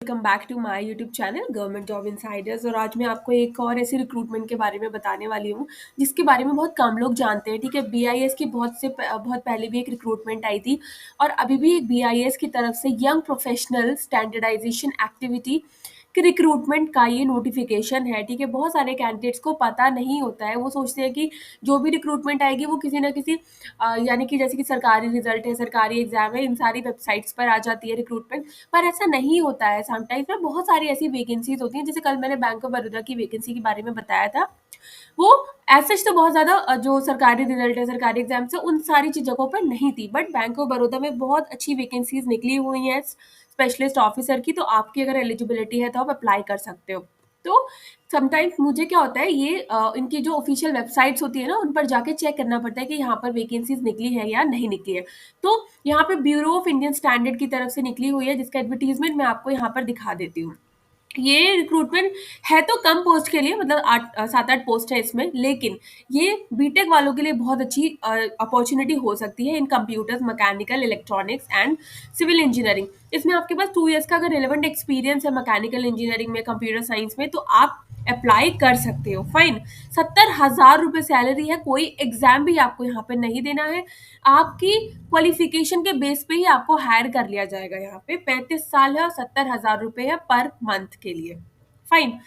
Welcome back to my YouTube channel government job insiders. और आज मैं आपको एक और ऐसी रिक्रूटमेंट के बारे में बताने वाली हूँ जिसके बारे में बहुत कम लोग जानते हैं। ठीक है, बीआईएस की बहुत पहले भी एक रिक्रूटमेंट आई थी और अभी भी एक बीआईएस की तरफ से यंग प्रोफेशनल स्टैंडर्डाइजेशन एक्टिविटी कि रिक्रूटमेंट का ये नोटिफिकेशन है। ठीक है, बहुत सारे कैंडिडेट्स को पता नहीं होता है। वो सोचते हैं कि जो भी रिक्रूटमेंट आएगी वो किसी ना किसी यानी कि जैसे कि सरकारी रिजल्ट है, सरकारी एग्जाम है, इन सारी वेबसाइट्स पर आ जाती है रिक्रूटमेंट। पर ऐसा नहीं होता है। समटाइम्स में बहुत सारी ऐसी वैकेंसीज होती हैं, जैसे कल मैंने बैंक ऑफ बड़ौदा की वैकेंसी के बारे में बताया था। वो एज सच तो बहुत ज़्यादा जो सरकारी रिजल्ट है, सरकारी एग्जाम्स है, उन सारी चीज़ जगहों पर नहीं थी। बट बैंक ऑफ बड़ौदा में बहुत अच्छी वैकेंसीज निकली हुई हैं स्पेशलिस्ट ऑफिसर की। तो आपकी अगर एलिजिबिलिटी है तो आप अप्लाई कर सकते हो। तो समटाइम्स मुझे क्या होता है, ये इनकी जो ऑफिशियल वेबसाइट्स होती है ना, उन पर जाके चेक करना पड़ता है कि यहाँ पर वैकेंसीज निकली है या नहीं निकली है। तो यहाँ पे ब्यूरो ऑफ इंडियन स्टैंडर्ड की तरफ से निकली हुई है, जिसका एडवर्टीजमेंट मैं आपको यहाँ पर दिखा देती हूँ। ये रिक्रूटमेंट है तो कम पोस्ट के लिए, मतलब 7-8 पोस्ट है इसमें, लेकिन ये बीटेक वालों के लिए बहुत अच्छी अपॉर्चुनिटी हो सकती है in computers, mechanical, electronics and civil engineering. इसमें आपके पास 2 ईयर्स का अगर रिलेवेंट एक्सपीरियंस है मैकेनिकल इंजीनियरिंग में, कंप्यूटर साइंस में, तो आप अप्लाई कर सकते हो। फाइन, 70,000 रुपये सैलरी है। कोई एग्जाम भी आपको यहाँ पे नहीं देना है। आपकी क्वालिफिकेशन के बेस पे ही आपको हायर कर लिया जाएगा। यहाँ पे 35 साल है और 70,000 रुपये है पर मंथ के लिए। फाइन,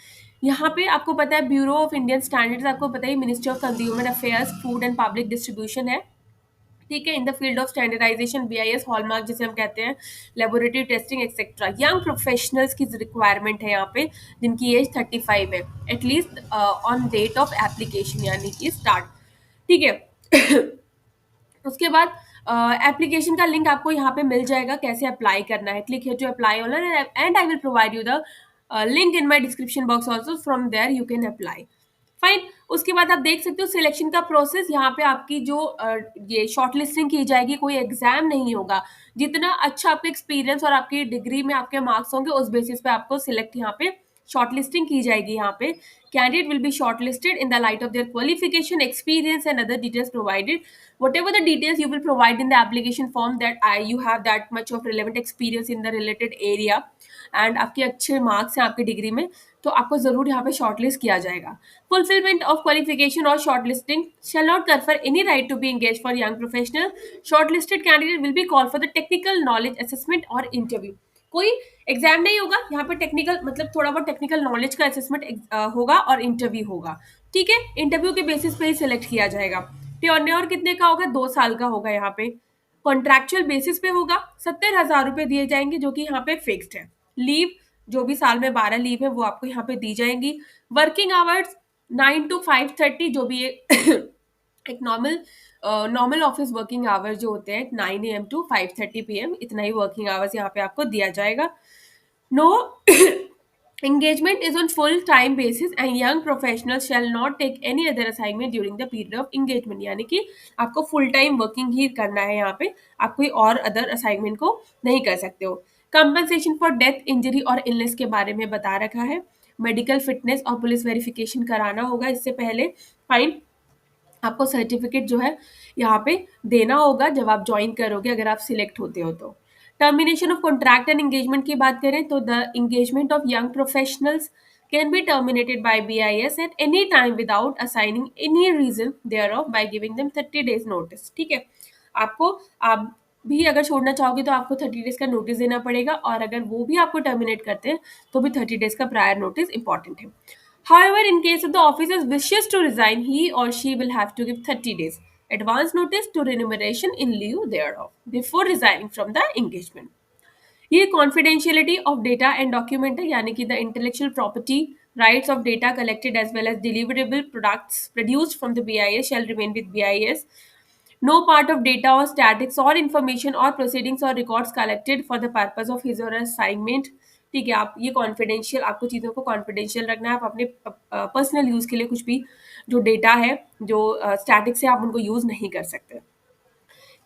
यहाँ पे आपको पता है ब्यूरो ऑफ इंडियन स्टैंडर्ड्स, आपको पता है ministry of consumer affairs, food and public distribution है। ठीक है, in the field of standardization BIS hallmark जिसे हम कहते हैं, laboratory testing etcetera. Young professionals की रिक्वायरमेंट है यहाँ पे, जिनकी एज 35 है at least on date of application, यानी कि स्टार्ट। ठीक है उसके बाद एप्लीकेशन का लिंक आपको यहाँ पे मिल जाएगा, कैसे अप्लाई करना है। Click here to apply online and I will provide you the link in my description box also, from there you can apply. Fine, उसके बाद आप देख सकते हो सिलेक्शन का प्रोसेस। यहाँ पे आपकी जो ये शॉर्ट लिस्टिंग की जाएगी, कोई एग्जाम नहीं होगा। जितना अच्छा आपका एक्सपीरियंस और आपकी डिग्री में आपके मार्क्स होंगे, उस बेसिस पे आपको सिलेक्ट यहाँ पे शॉर्ट लिस्टिंग की जाएगी। यहाँ पे candidate will be short listed in the light of their qualification, experience and other details provided. whatever the details you will provide in the application form, that you have that much of relevant experience in the related area and आपके अच्छे marks हैं आपकी degree में, तो आपको जरूर यहाँ पे शॉर्टलिस्ट किया जाएगा। फुलफिलमेंट ऑफ क्वालिफिकेशन और shortlisting shall not confer any right to be engaged for young professional. Shortlisted candidate will be called for the technical knowledge assessment और interview. कोई एग्जाम नहीं होगा यहाँ पे, टेक्निकल मतलब थोड़ा बहुत टेक्निकल नॉलेज का असेसमेंट होगा और इंटरव्यू होगा। ठीक है, इंटरव्यू के बेसिस पे ही सिलेक्ट किया जाएगा। टेन्योर कितने का होगा? 2 साल का होगा। यहाँ पे कॉन्ट्रैक्चुअल बेसिस पे होगा। 70,000 रुपये दिए जाएंगे, जो कि यहाँ पे फिक्स्ड है। लीव, जो भी साल में 12 लीव है, वो आपको यहाँ पे दी जाएंगी। वर्किंग आवर्स 9 to 5:30, जो भी एक नॉर्मल ऑफिस वर्किंग आवर्स जो होते हैं, 9 AM to 5:30 PM, इतना ही वर्किंग आवर्स यहाँ पे आपको दिया जाएगा। No engagement is on full time basis and young professionals shall not take any other assignment during the period of engagement। यानी कि आपको फुल टाइम वर्किंग ही करना है। यहाँ पे आप कोई और अदर असाइनमेंट को नहीं कर सकते हो। कंपनसेशन फॉर डेथ, इंजरी और इलनेस के बारे में बता रखा है। मेडिकल फिटनेस और पुलिस वेरिफिकेशन कराना होगा इससे पहले। फाइन, आपको सर्टिफिकेट जो है यहाँ पे देना होगा जब आप ज्वाइन करोगे, अगर आप सिलेक्ट होते हो तो। Termination of contract and engagement की बात करें तो the engagement of young professionals can be terminated by BIS at any time without assigning any reason thereof by giving them 30 days notice. ठीक है, आपको आप भी अगर छोड़ना चाहोगे तो आपको 30 days का नोटिस देना पड़ेगा, और अगर वो भी आपको टर्मिनेट करते हैं तो भी 30 days का प्रायर नोटिस इंपॉर्टेंट है। However, in case of the officer wishes to resign, he or she will have to give 30 days advance notice to remuneration in lieu thereof before resigning from the engagement. ये confidentiality of data and document है, यानी कि the intellectual property rights of data collected as well as deliverable products produced from the BIS shall remain with BIS. No part of data or statics or information or proceedings or records collected for the purpose of his or her assignment. ठीक है, आप ये confidential, आपको चीज़ों को confidential रखना है। आप अपने पर्सनल यूज़ के लिए कुछ भी जो डेटा है, जो स्टैटिक्स है, आप उनको यूज़ नहीं कर सकते।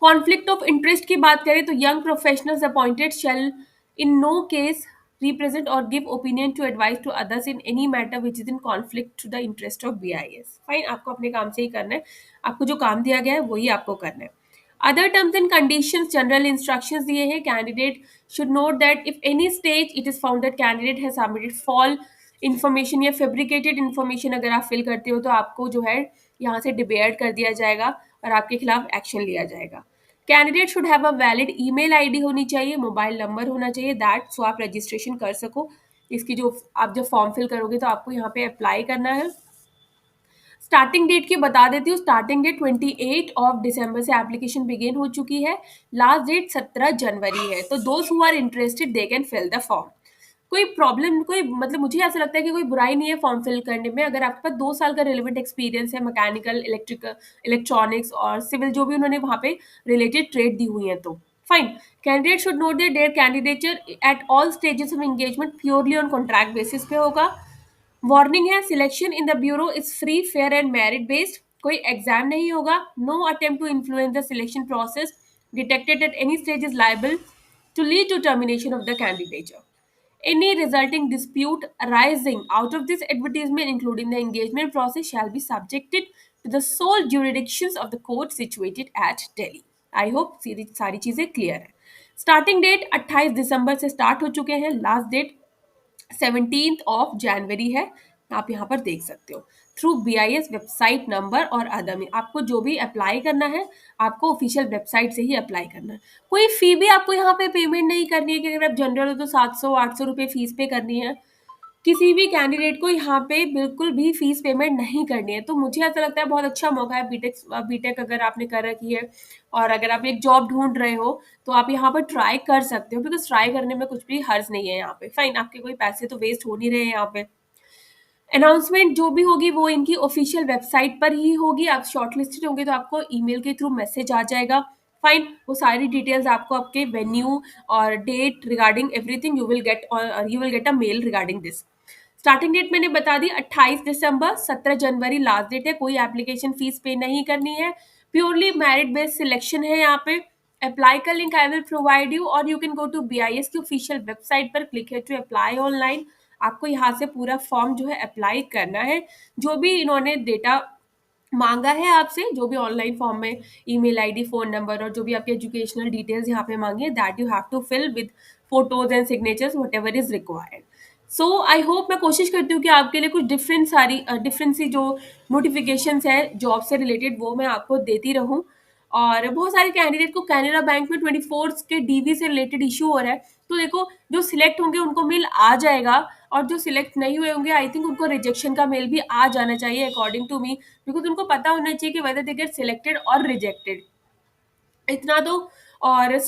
कॉन्फ्लिक्ट ऑफ इंटरेस्ट की बात करें तो young professionals appointed shall in no case represent or give opinion to advise to others in any matter which is in conflict to the interest of BIS. Fine, आपको अपने काम से ही करना है। आपको जो काम दिया गया है वही आपको करना है। Other terms and conditions general instructions दिए हैं. Candidate should note that if any stage it is found that candidate has submitted fall information या फेब्रिकेटेड इन्फॉर्मेशन अगर आप फिल करते हो तो आपको जो है यहाँ से डिबेयर्ड कर दिया जाएगा और आपके खिलाफ एक्शन लिया जाएगा. Candidate should have a valid email ID होनी चाहिए, मोबाइल नंबर होना चाहिए दैट सो आप रजिस्ट्रेशन कर सको. इसकी जो आप जब फॉर्म फिल करोगे तो आपको यहाँ पे अप्लाई करना है. स्टार्टिंग डेट की बता देती हूँ. स्टार्टिंग डेट 28 से एप्लीकेशन बिगिन हो चुकी है. लास्ट डेट 17 जनवरी है. तो those who are interested they can fill the form. कोई प्रॉब्लम, कोई मतलब मुझे ऐसा लगता है कि कोई बुराई नहीं है फॉर्म फिल करने में अगर आपके पास 2 साल का रिलेवेंट एक्सपीरियंस है मैकेनिकल, इलेक्ट्रिकल, इलेक्ट्रॉनिक्स और सिविल जो भी उन्होंने वहाँ पे रिलेटेड ट्रेड दी हुई है तो fine. Candidate should note that their candidature at all stages of engagement purely on contract basis पे होगा. वार्निंग है, selection in the bureau is free, fair and merit based. कोई एग्जाम नहीं होगा. No attempt to influence the selection process detected at any stage is liable to lead to termination of the candidature. Any resulting dispute arising out of this advertisement, including the engagement process, shall be subjected to the sole jurisdictions of the court situated at Delhi. I hope सारी चीजें clear है. Starting date 28 दिसंबर से start हो चुके हैं. Last date 17 जनवरी है. आप यहाँ पर देख सकते हो. थ्रू BIS वेबसाइट नंबर और अदर में आपको जो भी अप्लाई करना है आपको ऑफिशियल वेबसाइट से ही अप्लाई करना है. कोई फी भी आपको यहाँ पे पेमेंट नहीं करनी है कि अगर आप जनरल हो तो 700-800 रुपये फीस पे करनी है. किसी भी कैंडिडेट को यहाँ पे बिल्कुल भी फीस पेमेंट नहीं करनी है. तो मुझे ऐसा लगता है बहुत अच्छा मौका है. बीटेक अगर आपने कर रखी है और अगर आप एक जॉब ढूंढ रहे हो तो आप यहाँ पर ट्राई कर सकते हो बिकॉज ट्राई करने में कुछ भी हर्ज नहीं है यहाँ पे. फाइन, आपके कोई पैसे तो वेस्ट हो नहीं रहे हैं यहाँ पे. अनाउंसमेंट जो भी होगी वो इनकी ऑफिशियल वेबसाइट पर ही होगी. आप शॉर्टलिस्टेड होंगे तो आपको ईमेल के थ्रू मैसेज आ जाएगा. फाइन, वो सारी डिटेल्स आपको आपके वेन्यू और date regarding everything you will get, और you will get a mail regarding this. Starting date मैंने बता दी 28 दिसंबर. 17 जनवरी लास्ट डेट है. कोई एप्लीकेशन फीस पे नहीं करनी है. प्योरली मेरिट बेस्ड सिलेक्शन है यहाँ पे. अप्लाई का link I will provide you और you can go to BIS की ऑफिशियल वेबसाइट पर, click here to apply online. आपको यहाँ से पूरा फॉर्म जो है अप्लाई करना है. जो भी इन्होंने डेटा मांगा है आपसे, जो भी ऑनलाइन फॉर्म में ईमेल आईडी, फोन नंबर और जो भी आपके एजुकेशनल डिटेल्स यहाँ पे मांगे that you have to fill with photos and signatures whatever is required. So I hope, मैं कोशिश करती हूँ कि आपके लिए कुछ डिफरेंट सी जो नोटिफिकेशंस है जॉब से रिलेटेड वो मैं आपको देती रहूँ. और बहुत सारे कैंडिडेट को कैनरा बैंक में 24 के DV से रिलेटेड इशू हो रहा है. तो देखो, जो सिलेक्ट होंगे उनको मेल आ जाएगा और जो सिलेक्ट नहीं हुए होंगे आई थिंक उनको रिजेक्शन का मेल भी आ जाना चाहिए अकॉर्डिंग टू मी, बिकॉज उनको पता होना चाहिए कि वेदर दे गेट सिलेक्टेड और रिजेक्टेड. इतना तो. और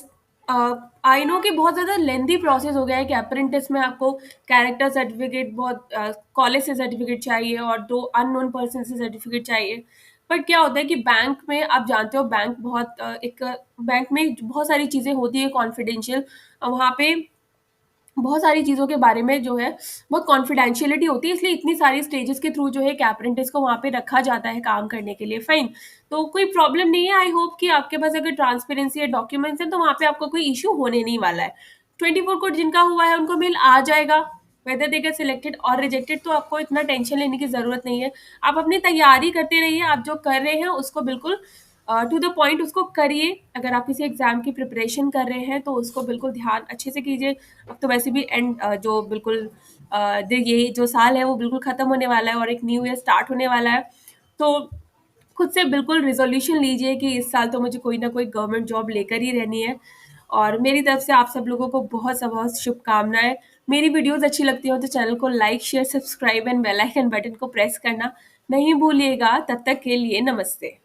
आई नो कि बहुत ज़्यादा लेंदी प्रोसेस हो गया है कि अप्रेंटिस में आपको कैरेक्टर सर्टिफिकेट, बहुत कॉलेज से सर्टिफिकेट चाहिए और 2 अननोन पर्सन से सर्टिफिकेट चाहिए. बट क्या होता है कि बैंक में आप जानते हो, बैंक बहुत एक बैंक में बहुत सारी चीज़ें होती है कॉन्फिडेंशियल. वहाँ पे बहुत सारी चीज़ों के बारे में जो है बहुत कॉन्फिडेंशियलिटी होती है, इसलिए इतनी सारी स्टेजेस के थ्रू जो है एक अप्रेंटिस को वहाँ पे रखा जाता है काम करने के लिए. फाइन, तो कोई प्रॉब्लम नहीं है. आई होप कि आपके पास अगर ट्रांसपेरेंसी या डॉक्यूमेंट्स हैं तो वहाँ पे आपको कोई इशू होने नहीं वाला है. 24 कोड जिनका हुआ है उनको मेल आ जाएगा वेदर दे गेट सिलेक्टेड और रिजेक्टेड. तो आपको इतना टेंशन लेने की ज़रूरत नहीं है. आप अपनी तैयारी करते रहिए. आप जो कर रहे हैं उसको बिल्कुल टू द पॉइंट उसको करिए. अगर आप किसी एग्जाम की प्रिपरेशन कर रहे हैं तो उसको बिल्कुल ध्यान अच्छे से कीजिए. अब तो वैसे भी एंड जो बिल्कुल ये जो साल है वो बिल्कुल ख़त्म होने वाला है और एक न्यू ईयर स्टार्ट होने वाला है. तो खुद से बिल्कुल रिजोल्यूशन लीजिए कि इस साल तो मुझे कोई ना कोई गवर्नमेंट जॉब लेकर ही रहनी है. और मेरी तरफ से आप सब लोगों को बहुत बहुत शुभकामनाएं. मेरी वीडियोस अच्छी लगती हो तो चैनल को like, share, subscribe and bell icon button को प्रेस करना नहीं भूलिएगा. तब तक के लिए नमस्ते.